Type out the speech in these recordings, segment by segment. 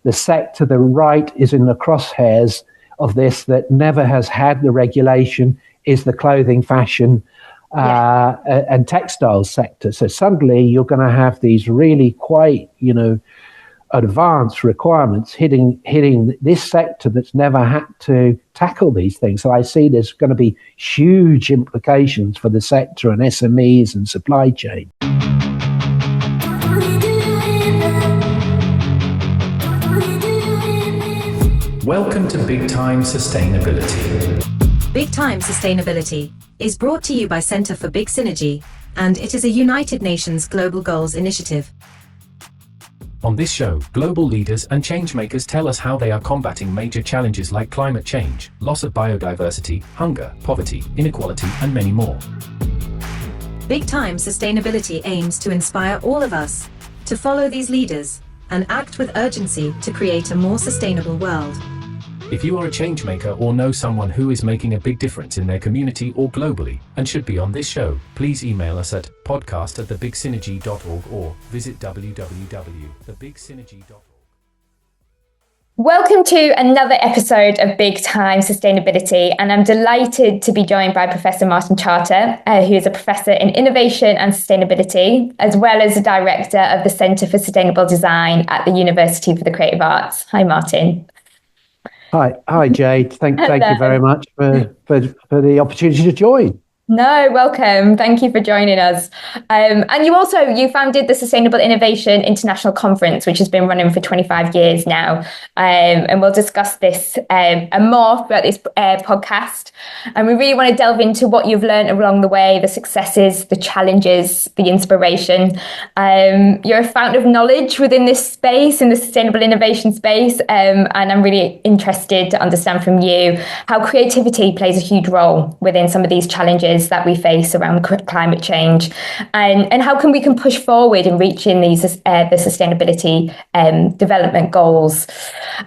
the sector, the right, is in the crosshairs of this, that never has had the regulation, is the clothing, fashion, and textiles sector. So suddenly you're going to have these really quite, advanced requirements hitting this sector that's never had to tackle these things. So I see there's going to be huge implications for the sector and SMEs and supply chain. Welcome to Big Time Sustainability. Big Time Sustainability is brought to you by Centre for Big Synergy, and it is a United Nations Global Goals initiative. On this show, global leaders and changemakers tell us how they are combating major challenges like climate change, loss of biodiversity, hunger, poverty, inequality, and many more. Big Time Sustainability aims to inspire all of us to follow these leaders and act with urgency to create a more sustainable world. If you are a changemaker or know someone who is making a big difference in their community or globally and should be on this show, please email us at podcast@thebigsynergy.org or visit www.thebigsynergy.org. Welcome to another episode of Big Time Sustainability, and I'm delighted to be joined by Professor Martin Charter, who is a Professor in Innovation and Sustainability, as well as the Director of the Centre for Sustainable Design at the University for the Creative Arts. Hi, Martin. Hi, Jade. Thank you very much for the opportunity to join. No, welcome. Thank you for joining us. And you founded the Sustainable Innovation International Conference, which has been running for 25 years now. And we'll discuss this and more throughout this podcast. And we really want to delve into what you've learned along the way, the successes, the challenges, the inspiration. You're a fountain of knowledge within this space, in the sustainable innovation space. And I'm really interested to understand from you how creativity plays a huge role within some of these challenges that we face around climate change, and how we can push forward in reaching these the sustainability development goals.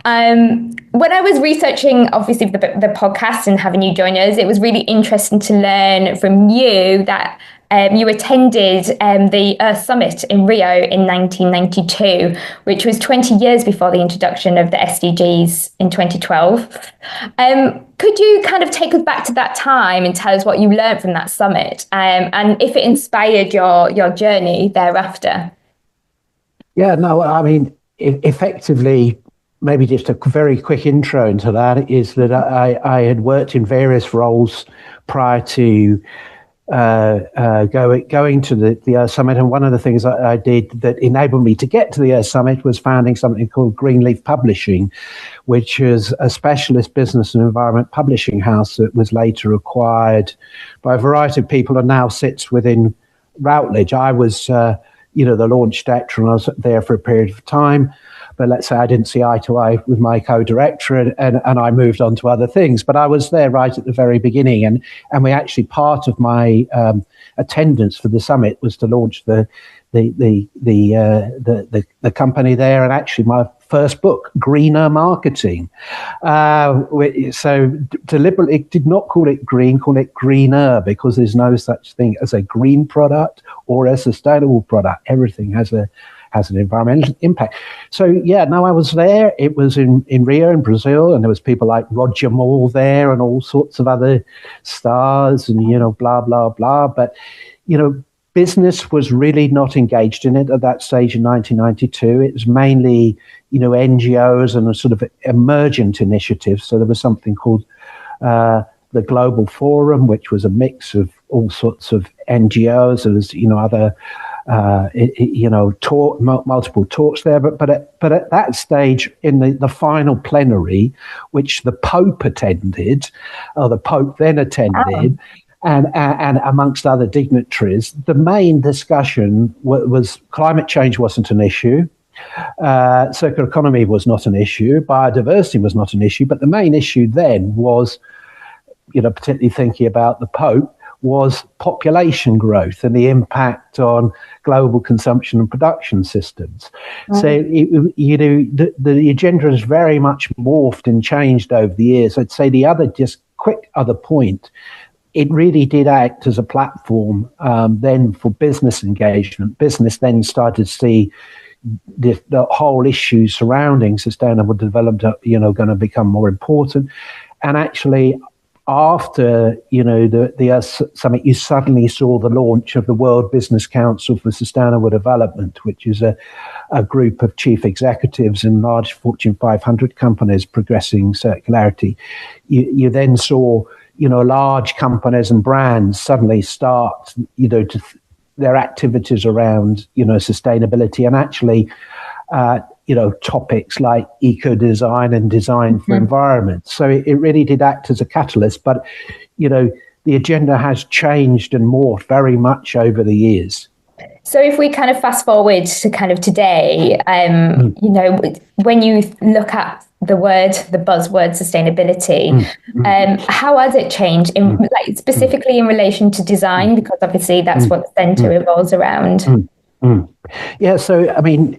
When I was researching, obviously, the podcast and having you join us, it was really interesting to learn from you that you attended the Earth Summit in Rio in 1992, which was 20 years before the introduction of the SDGs in 2012. Could you kind of take us back to that time and tell us what you learned from that summit, and if it inspired your journey thereafter? Yeah, no, I mean, effectively, maybe just a very quick intro into that is that I had worked in various roles prior to going to the Earth Summit, and one of the things I did that enabled me to get to the Earth Summit was founding something called Greenleaf Publishing, which is a specialist business and environment publishing house that was later acquired by a variety of people and now sits within Routledge. I was the launch director, and I was there for a period of time. But let's say I didn't see eye to eye with my co-director, and I moved on to other things. But I was there right at the very beginning, and we actually, part of my attendance for the summit was to launch the company there, and actually my first book, Greener Marketing. So deliberately did not call it green, call it greener, because there's no such thing as a green product or a sustainable product. Everything has an environmental impact. So I was there. It was in Rio in Brazil, and there was people like Roger Moore there and all sorts of other stars and, blah, blah, blah. But, business was really not engaged in it at that stage in 1992. It was mainly, NGOs and a sort of emergent initiatives. So there was something called the Global Forum, which was a mix of all sorts of NGOs. There was, other multiple talks there, but at that stage in the final plenary, which the Pope attended, or the Pope then attended, and amongst other dignitaries, the main discussion was climate change wasn't an issue. Circular economy was not an issue. Biodiversity was not an issue. But the main issue then was, particularly thinking about the Pope, was population growth and the impact on global consumption and production systems. Mm. So, the agenda has very much morphed and changed over the years. I'd say the other point, it really did act as a platform then for business engagement. Business then started to see, the whole issue surrounding sustainable development are, going to become more important. And actually, after, the Earth Summit, you suddenly saw the launch of the World Business Council for Sustainable Development, which is a group of chief executives in large Fortune 500 companies progressing circularity. You then saw, large companies and brands suddenly start, their activities around, sustainability, and actually, topics like eco-design and design for environment. So it really did act as a catalyst. But, the agenda has changed and morphed very much over the years. So if we kind of fast forward to kind of today, when you look at the buzzword sustainability, how has it changed specifically in relation to design? Because obviously that's what the centre revolves around. Yeah, so I mean,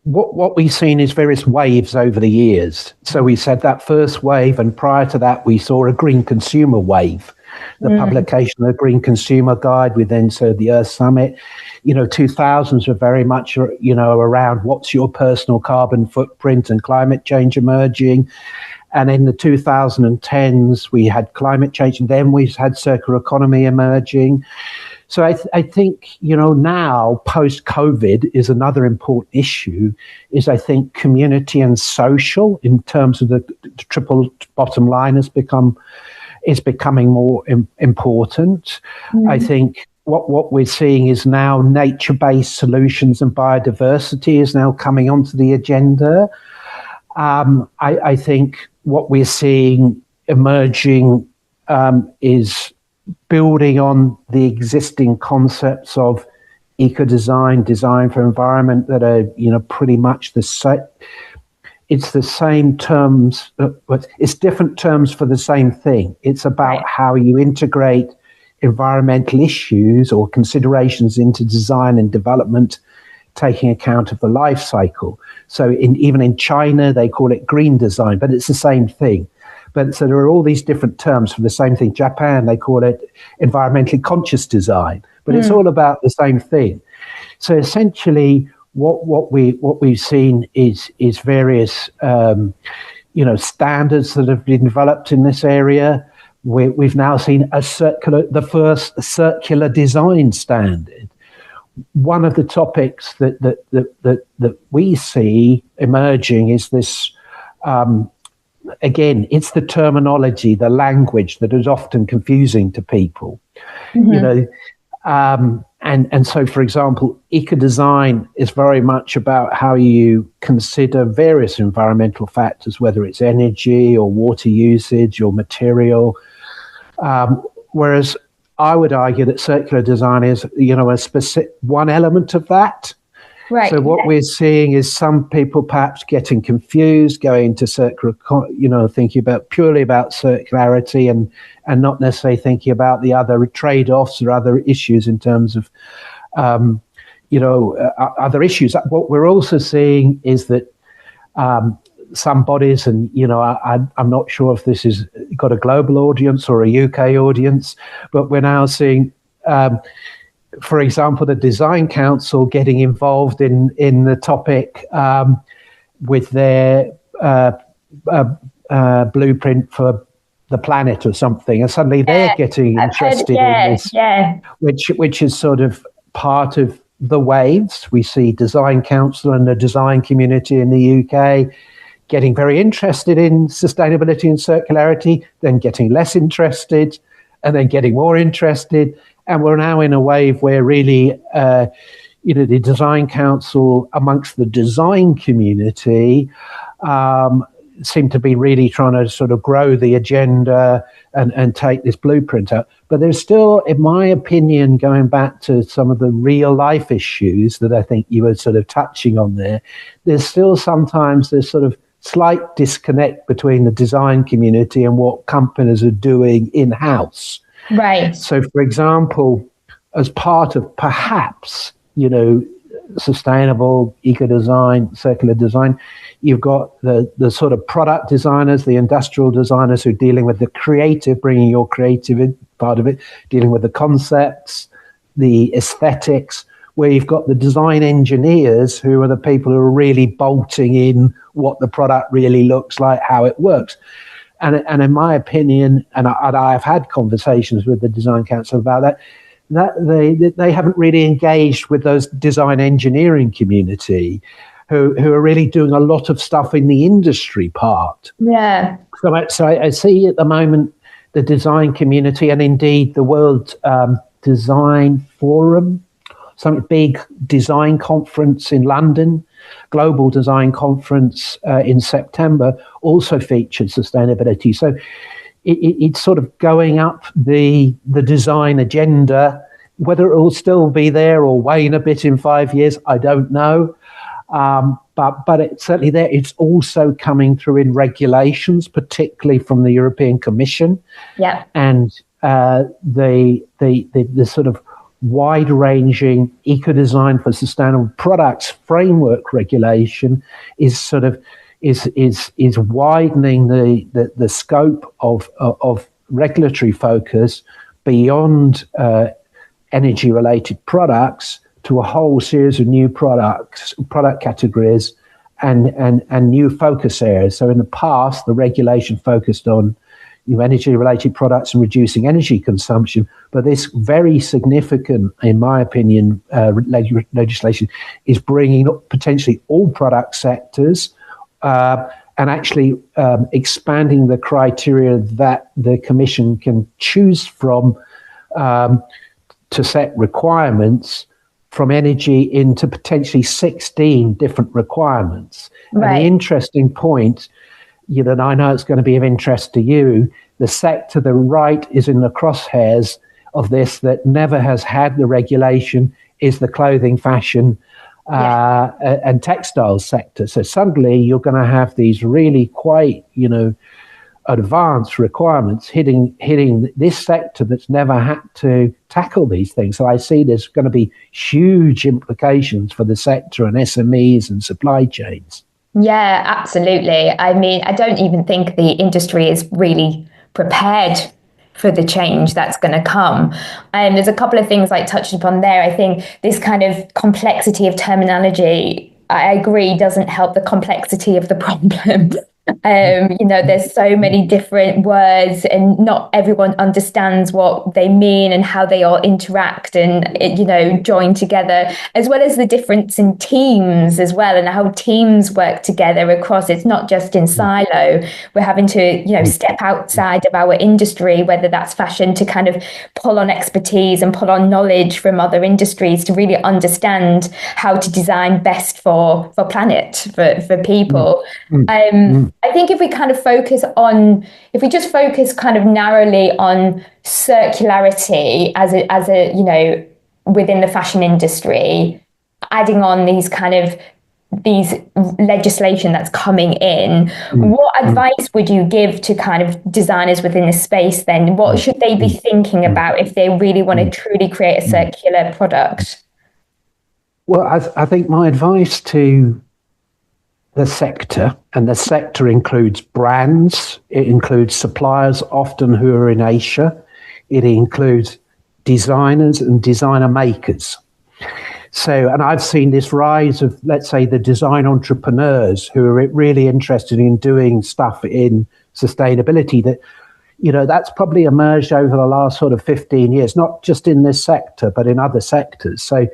what we've seen is various waves over the years. So we said that first wave, and prior to that, we saw a green consumer wave. The publication of the Green Consumer Guide. We then saw the Earth Summit. 2000s were very much, around what's your personal carbon footprint and climate change emerging. And in the 2010s, we had climate change, and then we had circular economy emerging. So I think, now post-COVID is another important issue, is I think community and social in terms of the triple bottom line is becoming more important. I think what we're seeing is now nature-based solutions and biodiversity is now coming onto the agenda. I think what we're seeing emerging is building on the existing concepts of eco-design, design for environment that are, pretty much the same. It's the same terms, but it's different terms for the same thing. It's about how you integrate environmental issues or considerations into design and development, taking account of the life cycle. So even in China, they call it green design, but it's the same thing. But so there are all these different terms for the same thing. Japan, they call it environmentally conscious design, but it's all about the same thing. So essentially, what we've seen is various standards that have been developed in this area. We've now seen the first circular design standard. One of the topics that we see emerging is this. Again, it's the terminology, the language that is often confusing to people. And so, for example, eco-design is very much about how you consider various environmental factors, whether it's energy or water usage or material. Whereas I would argue that circular design is, a specific one element of that. Right. So what we're seeing is some people perhaps getting confused, going to circular, thinking purely about circularity and not necessarily thinking about the other trade-offs or other issues in terms of, other issues. What we're also seeing is that some bodies, and I'm not sure if this has got a global audience or a UK audience, but we're now seeing. For example, the Design Council getting involved in the topic with their blueprint for the planet or something, and suddenly they're getting interested in this, which is sort of part of the waves. We see Design Council and the design community in the UK getting very interested in sustainability and circularity, then getting less interested, and then getting more interested. And we're now in a wave where really, the Design Council amongst the design community seem to be really trying to sort of grow the agenda and take this blueprint out. But there's still, in my opinion, going back to some of the real life issues that I think you were sort of touching on there, there's still sometimes this sort of slight disconnect between the design community and what companies are doing in-house. Right. So, for example, as part of perhaps, sustainable eco-design, circular design, you've got the sort of product designers, the industrial designers who are dealing with the creative, bringing your creative part of it, dealing with the concepts, the aesthetics, where you've got the design engineers who are the people who are really bolting in what the product really looks like, how it works. And in my opinion, and I've had conversations with the design council about that they haven't really engaged with those design engineering community who are really doing a lot of stuff in the industry part. Yeah. So I see at the moment the design community, and indeed the World Design Forum, some big design conference in London, global design conference in September, also featured sustainability. So it's sort of going up the design agenda. Whether it will still be there or wane a bit in 5 years, I don't know. But it's certainly there. It's also coming through in regulations, particularly from the European Commission. Yeah. And the sort of wide-ranging eco-design for sustainable products framework regulation is sort of is widening the scope of regulatory focus beyond energy-related products to a whole series of new product categories and new focus areas. So in the past, the regulation focused on energy-related products and reducing energy consumption, but this very significant, in my opinion, legislation is bringing up potentially all product sectors and actually expanding the criteria that the Commission can choose from to set requirements from energy into potentially 16 different requirements. Right. And the interesting point, and I know it's going to be of interest to you, the sector, the right, is in the crosshairs of this that never has had the regulation is the clothing, fashion, and textiles sector. So suddenly you're going to have these really quite, advanced requirements hitting this sector that's never had to tackle these things. So I see there's going to be huge implications for the sector and SMEs and supply chains. Yeah, absolutely. I mean, I don't even think the industry is really prepared for the change that's going to come. And there's a couple of things like touched upon there. I think this kind of complexity of terminology, I agree, doesn't help the complexity of the problem. There's so many different words and not everyone understands what they mean and how they all interact and, join together, as well as the difference in teams as well and how teams work together across. It's not just in silo. We're having to, step outside of our industry, whether that's fashion, to kind of pull on expertise and pull on knowledge from other industries to really understand how to design best for planet, for people. I think if we just focus kind of narrowly on circularity as a within the fashion industry, adding on these legislation that's coming in, what advice would you give to kind of designers within this space then? What should they be thinking about if they really want to truly create a circular product? Well, I think my advice to the sector, and the sector includes brands, it includes suppliers often who are in Asia, it includes designers and designer makers. So, and I've seen this rise of, let's say, the design entrepreneurs who are really interested in doing stuff in sustainability that, that's probably emerged over the last sort of 15 years, not just in this sector, but in other sectors. So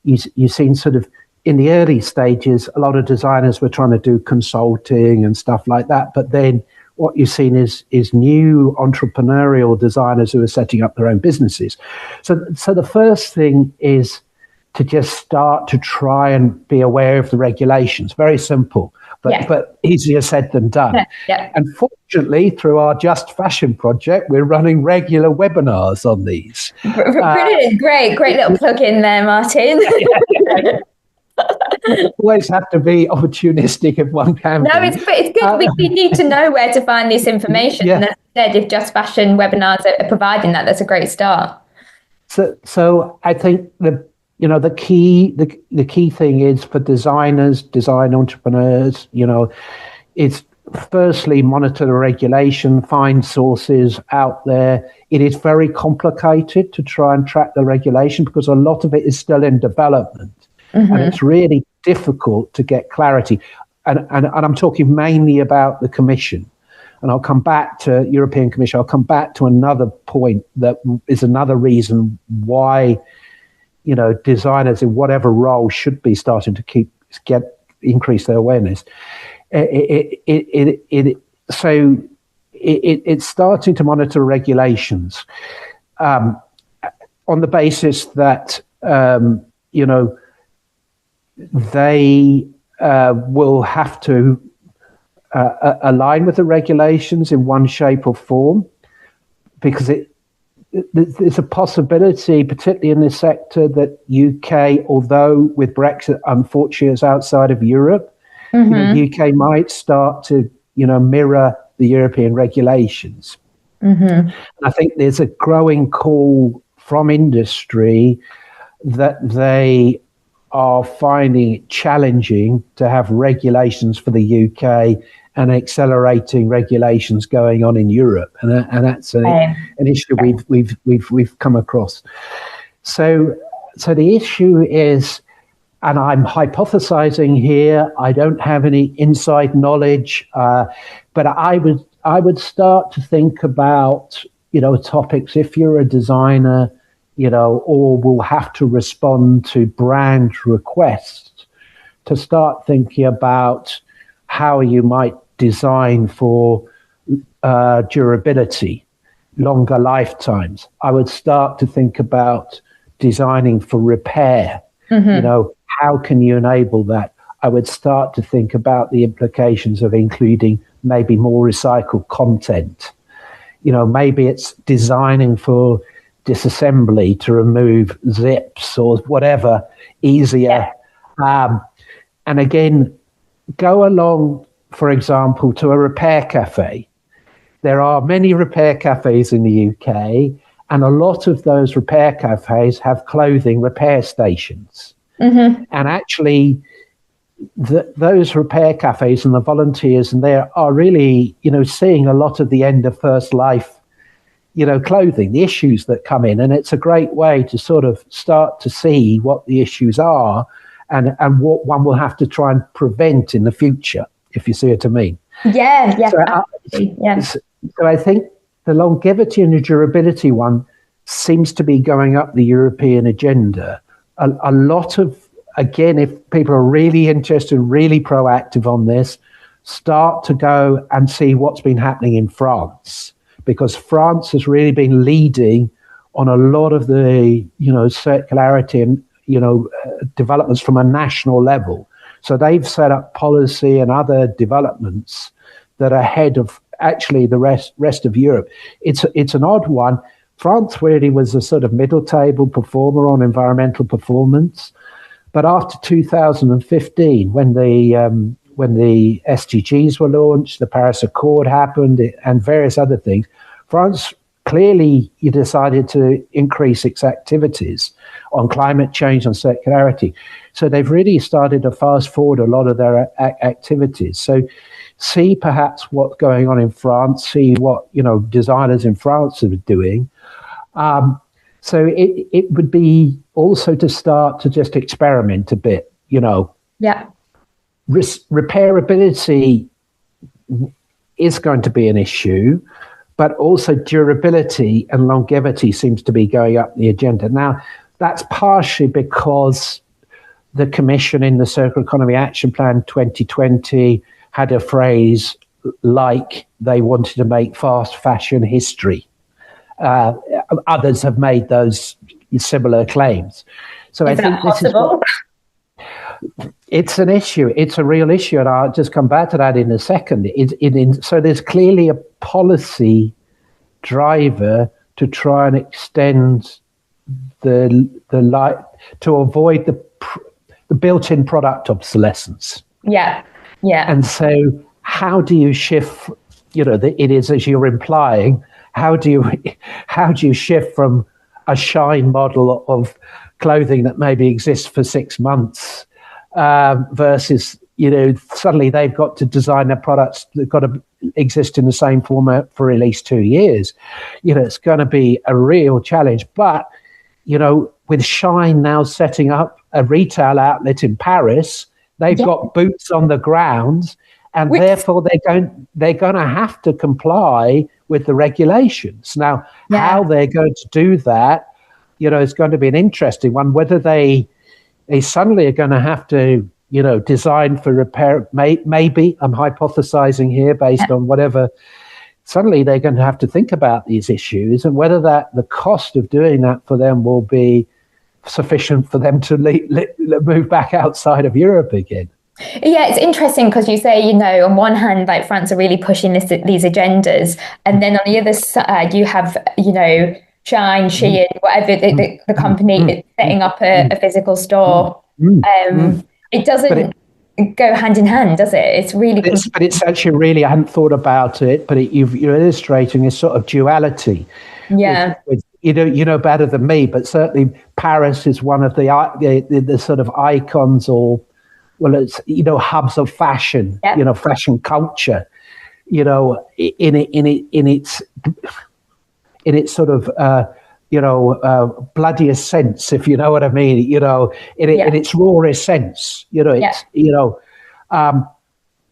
you've seen sort of, in the early stages, a lot of designers were trying to do consulting and stuff like that. But then what you've seen is new entrepreneurial designers who are setting up their own businesses. So the first thing is to just start to try and be aware of the regulations. Very simple, but easier said than done. Yeah. And fortunately, through our Just Fashion project, we're running regular webinars on these. Brilliant. Great little plug in there, Martin. Always have to be opportunistic if one can. No, it's good. We need to know where to find this information. And as I said, if Just Fashion webinars are providing that, that's a great start. So I think the key thing is for designers, design entrepreneurs, is firstly, monitor the regulation, find sources out there. It is very complicated to try and track the regulation because a lot of it is still in development, and it's really difficult to get clarity. And I'm talking mainly about the Commission. And I'll come back to European Commission. I'll come back to another point that is another reason why, designers in whatever role should be starting to increase their awareness. It's starting to monitor regulations on the basis that they will have to align with the regulations in one shape or form, because there's a possibility, particularly in this sector, that UK, although with Brexit, unfortunately, is outside of Europe, UK might start to, mirror the European regulations. And I think there's a growing call from industry that they are finding it challenging to have regulations for the UK and accelerating regulations going on in Europe, and that's an issue we've come across. So the issue is, and I'm hypothesizing here, I don't have any inside knowledge, but I would start to think about topics, if you're a designer, or will have to respond to brand requests, to start thinking about how you might design for durability, longer lifetimes. I would start to think about designing for repair. How can you enable that? I would start to think about the implications of including maybe more recycled content. Maybe it's designing for disassembly to remove zips or whatever easier. And again, go along, for example, to a repair cafe. There are many repair cafes in the UK, and a lot of those repair cafes have clothing repair stations. And actually, those repair cafes and the volunteers in there are really, seeing a lot of the end of first life, clothing, the issues that come in. And it's a great way to sort of start to see what the issues are and what one will have to try and prevent in the future, if you see what I mean. So I think the longevity and the durability one seems to be going up the European agenda. A lot of, again, if people are really interested, really proactive on this, start to go and see what's been happening in France, because France has really been leading on a lot of the, circularity and, developments from a national level. So they've set up policy and other developments that are ahead of actually the rest of Europe. It's an odd one. France really was a sort of middle table performer on environmental performance. But after 2015, when the SDGs were launched, the Paris Accord happened, and various other things, France clearly decided to increase its activities on climate change and circularity. So they've really started to fast forward a lot of their activities. So see perhaps what's going on in France, see what designers in France are doing. So it would be also to start to just experiment a bit, Repairability is going to be an issue, but also durability and longevity seems to be going up the agenda. Now, that's partially because the Commission in the Circular Economy Action Plan 2020 had a phrase like they wanted to make fast fashion history. Others have made those similar claims. So I think this is it's an issue. It's a real issue, and I'll just come back to that in a second. So there's clearly a policy driver to try and extend the life to avoid the built-in product obsolescence. And so, how do you shift? It is, as you're implying. How do you shift from a shine model of clothing that maybe exists for 6 months versus suddenly they've got to design their products that got to exist in the same format for at least 2 years. It's going to be a real challenge. But, with Shine now setting up a retail outlet in Paris, they've got boots on the ground, and therefore they're going to have to comply with the regulations. Now, how they're going to do that, is going to be an interesting one. Whether they suddenly are going to have to, design for repair. Maybe I'm hypothesizing here based on whatever. Suddenly they're going to have to think about these issues, and whether the cost of doing that for them will be sufficient for them to move back outside of Europe again. Yeah, it's interesting because you say, on one hand, like France are really pushing these agendas, and then on the other side, you have, Shine, Shein, whatever the company is setting up a physical store. It doesn't go hand in hand, does it? It's really. But it's actually really. I hadn't thought about it, but you're illustrating this sort of duality. Yeah. You know better than me, but certainly Paris is one of the sort of icons, or it's hubs of fashion. Fashion culture. In its sort of bloodiest sense, if you know what I mean. In its rawest sense.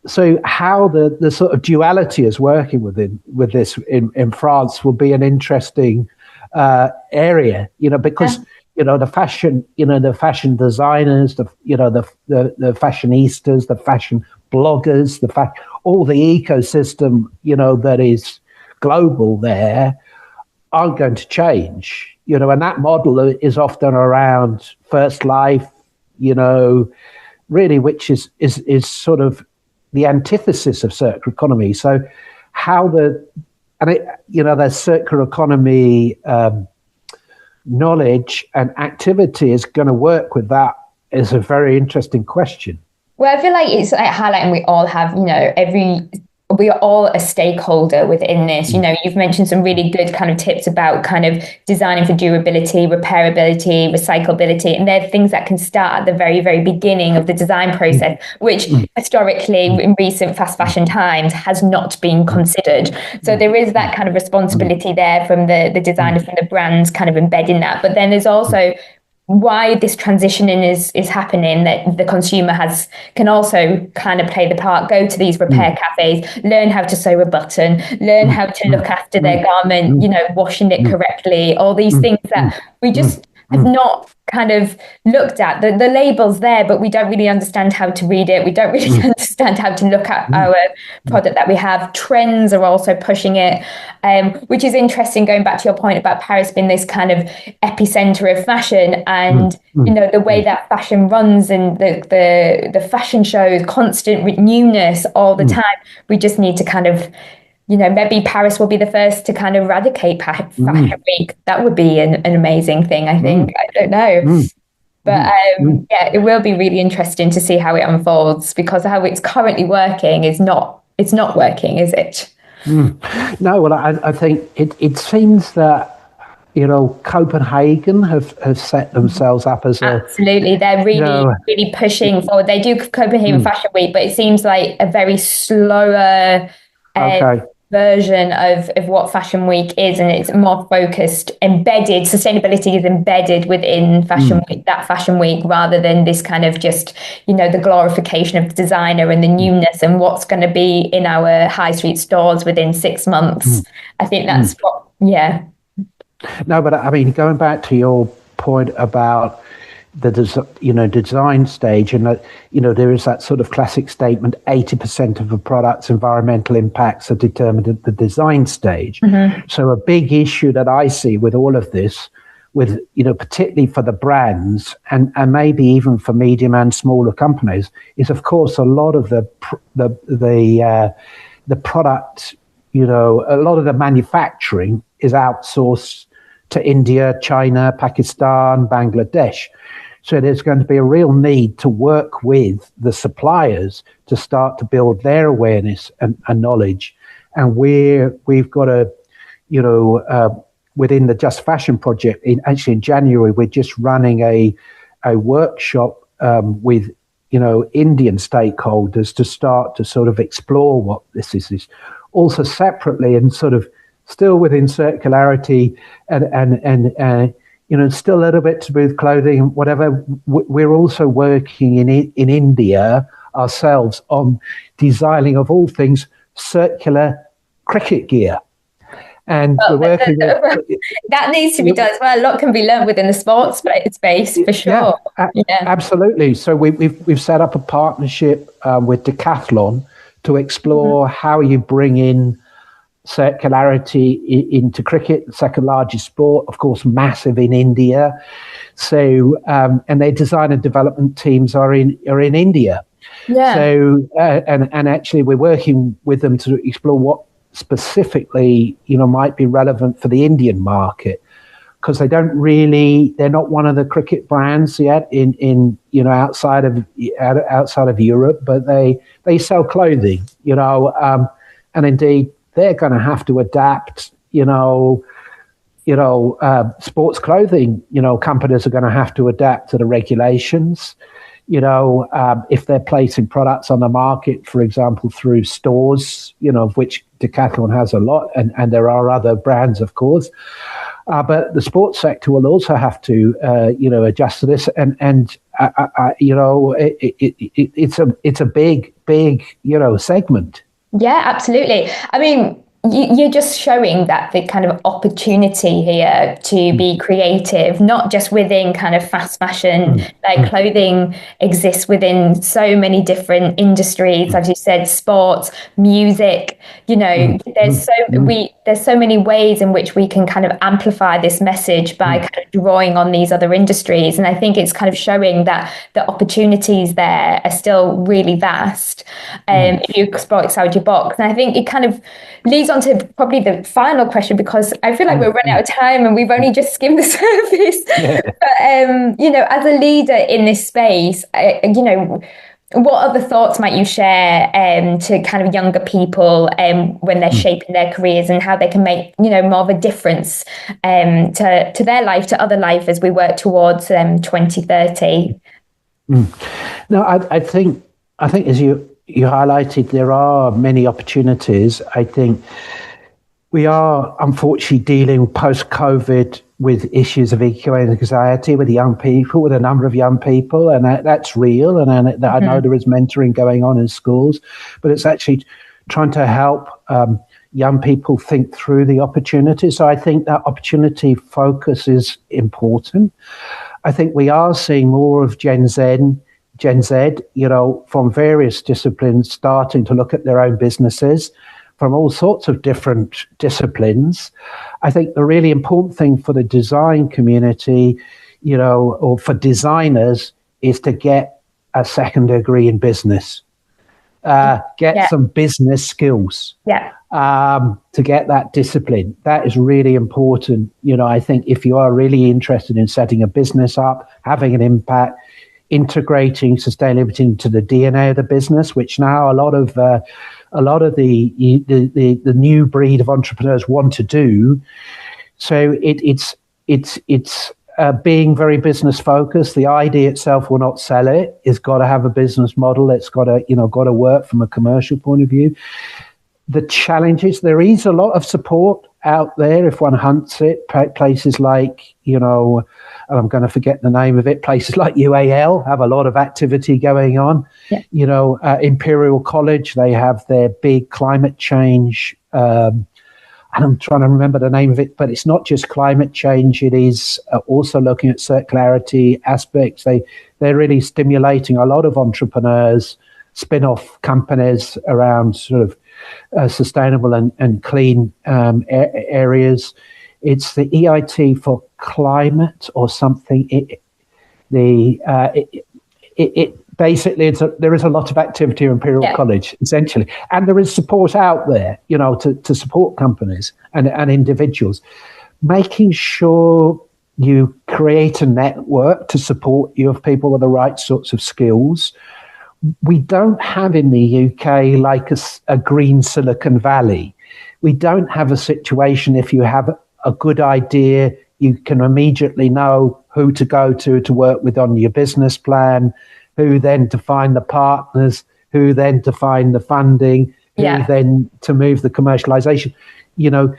So how the sort of duality is working with this in France will be an interesting area, because the fashion, the fashion designers, the fashionistas, the fashion bloggers, all the ecosystem, that is global there aren't going to change, and that model is often around first life, really, which is sort of the antithesis of circular economy. So how the circular economy knowledge and activity is going to work with that is a very interesting question. Well, I feel like it's like highlighting we all have, we are all a stakeholder within this. You've mentioned some really good kind of tips about kind of designing for durability, repairability, recyclability, and they're things that can start at the very, very beginning of the design process, which historically in recent fast fashion times has not been considered. So there is that kind of responsibility there from the designers, from the brands kind of embedding that. But then there's also why this transitioning is happening, that the consumer can also kind of play the part, go to these repair cafes, learn how to sew a button, learn how to look after their garment, washing it correctly, all these things that we just have not kind of looked at. The label's there, but we don't really understand how to read it. We don't really understand how to look at our product that we have. Trends are also pushing it, which is interesting, going back to your point about Paris being this kind of epicenter of fashion, and the way that fashion runs, and the fashion shows, constant newness all the time. We just need to kind of, maybe Paris will be the first to kind of eradicate Fashion Week. That would be an amazing thing, I think. I don't know. But it will be really interesting to see how it unfolds, because how it's currently working it's not working, is it? No, well, I think it seems that, Copenhagen have set themselves up as absolutely. They're really pushing forward. They do Copenhagen Fashion Week, but it seems like a very slower version of what Fashion Week is, and it's more focused, embedded. Sustainability is embedded within Fashion Week, that Fashion Week, rather than this kind of just, the glorification of the designer and the newness and what's going to be in our high street stores within 6 months. I think that's what, No, but I mean, going back to your point about the design stage, and that there is that sort of classic statement: 80% of a product's environmental impacts are determined at the design stage. So a big issue that I see with all of this, with particularly for the brands and maybe even for medium and smaller companies, is of course a lot of the product, a lot of the manufacturing is outsourced to India, China, Pakistan, Bangladesh. So there's going to be a real need to work with the suppliers to start to build their awareness and knowledge. And we've got within the Just Fashion project, in January, we're just running a workshop with Indian stakeholders to start to sort of explore what this is. Also separately and sort of still within circularity and still a little bit to do with clothing and whatever. We're also working in India ourselves on designing, of all things, circular cricket gear. And we're working that needs to be done as well. A lot can be learned within the sports space for sure. Absolutely. So we've set up a partnership with Decathlon to explore how you bring in circularity into cricket, the second largest sport, of course, massive in India. So and their design and development teams are in India. Yeah. So and actually we're working with them to explore what specifically might be relevant for the Indian market, because they're not one of the cricket brands yet in outside of Europe, but they sell clothing, and indeed they're going to have to adapt, sports clothing, companies are going to have to adapt to the regulations, if they're placing products on the market, for example, through stores, of which Decathlon has a lot, and there are other brands, of course. But the sports sector will also have to, adjust to this, and it's a big, segment. Yeah, absolutely. I mean, you're just showing that the kind of opportunity here to be creative, not just within kind of fast fashion, like clothing exists within so many different industries, as you said, sports, music, there's so many ways in which we can kind of amplify this message by kind of drawing on these other industries. And I think it's kind of showing that the opportunities there are still really vast if you explore outside your box. And I think it kind of leads on to probably the final question, because I feel like we're running out of time and we've only just skimmed the surface. But, as a leader in this space, what other thoughts might you share to kind of younger people when they're shaping their careers, and how they can make, more of a difference to their life, to other life, as we work towards 2030? No, I think as you highlighted, there are many opportunities. I think we are unfortunately dealing post-COVID with issues of eco anxiety with young people, with a number of young people, and that's real. And I know there is mentoring going on in schools, but it's actually trying to help young people think through the opportunities. So I think that opportunity focus is important. I think we are seeing more of Gen Z, from various disciplines starting to look at their own businesses from all sorts of different disciplines. I think the really important thing for the design community, or for designers, is to get a second degree in business, some business skills, to get that discipline. That is really important. I think if you are really interested in setting a business up, having an impact, integrating sustainability into the DNA of the business, which now a lot of the new breed of entrepreneurs want to do. So it's being very business focused. The idea itself will not sell it. It's got to have a business model. It's got to work from a commercial point of view. The challenges, there is a lot of support out there if one hunts it. Places like, I'm going to forget the name of it, places like UAL have a lot of activity going on. Imperial College, they have their big climate change, and I'm trying to remember the name of it, but it's not just climate change, it is also looking at circularity aspects. They're really stimulating a lot of entrepreneurs, spin-off companies around sort of sustainable and clean areas. It's the EIT for climate or something. Basically, there is a lot of activity at Imperial College, essentially, and there is support out there, to support companies and individuals, making sure you create a network to support you of people with the right sorts of skills. We don't have in the UK like a green Silicon Valley. We don't have a situation, if you have a good idea, you can immediately know who to go to work with on your business plan, who then define the partners, who then define the funding, who then to move the commercialization. You know,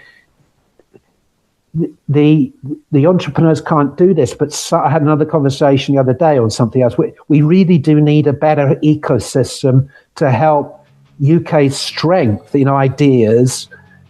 the entrepreneurs can't do this, but I had another conversation the other day on something else. We really do need a better ecosystem to help UK's strength in ideas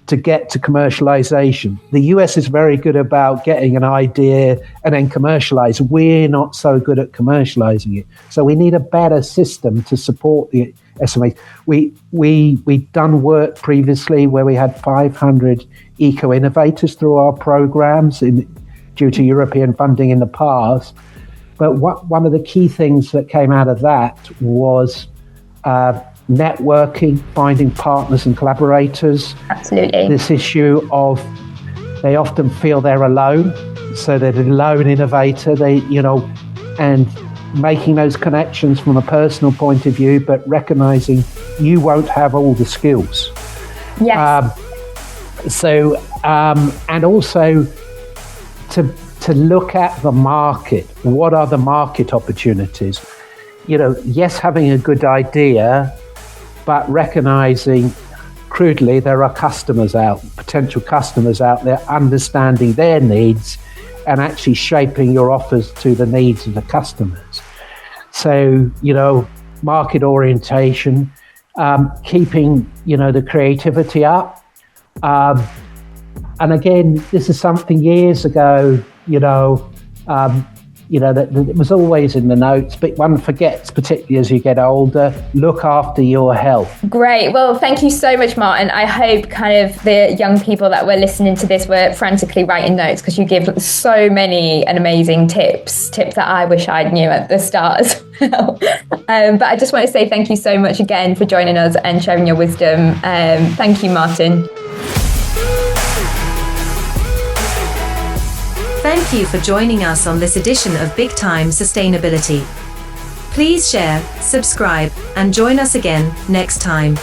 to get to commercialization. The US is very good about getting an idea and then commercialize. We're not so good at commercializing it. So we need a better system to support the SMEs. We've done work previously where we had 500 eco-innovators through our programs due to European funding in the past. But one of the key things that came out of that was networking, finding partners and collaborators. Absolutely. This issue of they often feel they're alone, so they're the lone innovator. And making those connections from a personal point of view, but recognizing you won't have all the skills. Yes. And also to look at the market. What are the market opportunities? Yes, having a good idea, but recognizing crudely there are potential customers out there, understanding their needs and actually shaping your offers to the needs of the customers. So, market orientation, keeping, the creativity up. And again, this is something years ago, that it was always in the notes, but one forgets, particularly as you get older. Look after your health. Great. Well, thank you so much, Martin. I hope kind of the young people that were listening to this were frantically writing notes, because you give so many and amazing tips that I wish I knew at the start as well. But I just want to say thank you so much again for joining us and sharing your wisdom. Thank you, Martin. Thank you for joining us on this edition of Big Time Sustainability. Please share, subscribe, and join us again next time.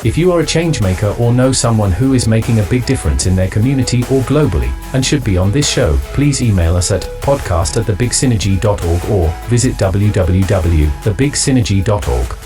If you are a change maker or know someone who is making a big difference in their community or globally and should be on this show, please email us at podcast@thebigsynergy.org or visit www.thebigsynergy.org.